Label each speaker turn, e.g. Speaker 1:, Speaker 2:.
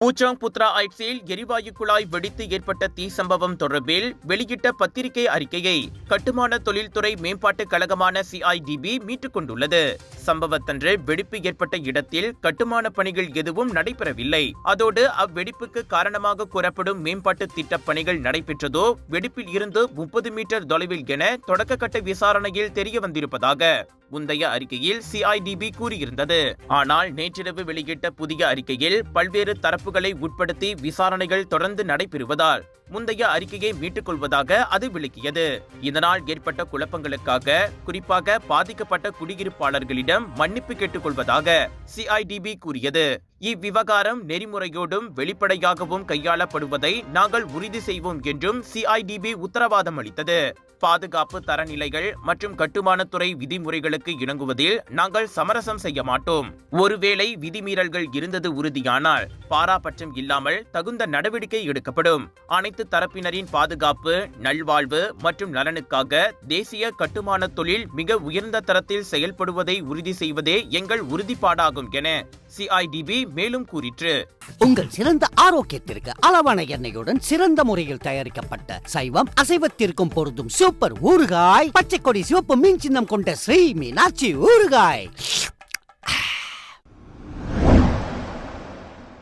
Speaker 1: பூச்சாங் புத்ரா ஐட்ஸில் எரிவாயு குழாய் வெடித்து ஏற்பட்ட தீ சம்பவம் தொடர்பில் வெளியிட்ட பத்திரிகை அறிக்கையை கட்டுமான தொழில்துறை மேம்பாட்டு கழகமான CIDB மீட்டுக் கொண்டுள்ளது. சம்பவத்தன்று வெடிப்பு ஏற்பட்ட இடத்தில் கட்டுமான பணிகள் எதுவும் நடைபெறவில்லை. அதோடு அவ்வெடிப்புக்கு காரணமாக கூறப்படும் மேம்பாட்டு திட்டப் பணிகள் நடைபெற்றதோ வெடிப்பில் இருந்து 30 மீட்டர் தொலைவில் என தொடக்கக்கட்ட விசாரணையில் தெரிய வந்திருப்பதாக முந்தைய அறிக்கையில் CIDB கூறியிருந்தது. ஆனால் நேற்றிரவு வெளியிட்ட புதிய அறிக்கையில் பல்வேறு தரப்புகளை உட்படுத்தி விசாரணைகள் தொடர்ந்து நடைபெறுவதால் முந்தைய அறிக்கையை மீட்டுக் கொள்வதாக அது விளக்கியது. இதனால் ஏற்பட்ட குழப்பங்களுக்காக குறிப்பாக பாதிக்கப்பட்ட குடியிருப்பாளர்களிடம் மன்னிப்பு கேட்டுக் கொள்வதாக CIDB கூறியது. இவ்விவகாரம் நெறிமுறையோடும் வெளிப்படையாகவும் கையாளப்படுவதை நாங்கள் உறுதி செய்வோம் என்றும் CIDB உத்தரவாதம் அளித்தது. பாதுகாப்பு தரநிலைகள் மற்றும் கட்டுமானத்துறை விதிமுறைகளுக்கு இணங்குவதில் நாங்கள் சமரசம் செய்ய மாட்டோம். ஒருவேளை விதிமீறல்கள் இருந்தது உறுதியானால் பாராபட்சம் இல்லாமல் தகுந்த நடவடிக்கை எடுக்கப்படும். அனைத்து தரப்பினரின் பாதுகாப்பு, நல்வாழ்வு மற்றும் நலனுக்காக தேசிய கட்டுமான தொழில் மிக உயர்ந்த தரத்தில் செயல்படுவதை உறுதி செய்வதே எங்கள் உறுதிப்பாடாகும் என CIDB மேலும் கூறிற்று.
Speaker 2: உங்கள் சிறந்த ஆரோக்கியத்திற்கு அளவான எண்ணெயுடன் சிறந்த முறையில் தயாரிக்கப்பட்ட சைவம் அசைவத்திற்கும் பொருந்தும் சூப்பர் ஊறுகாய், பச்சை கொடி சிவப்பு மீன் சின்னம் கொண்ட ஸ்ரீ மீனாட்சி ஊறுகாய்.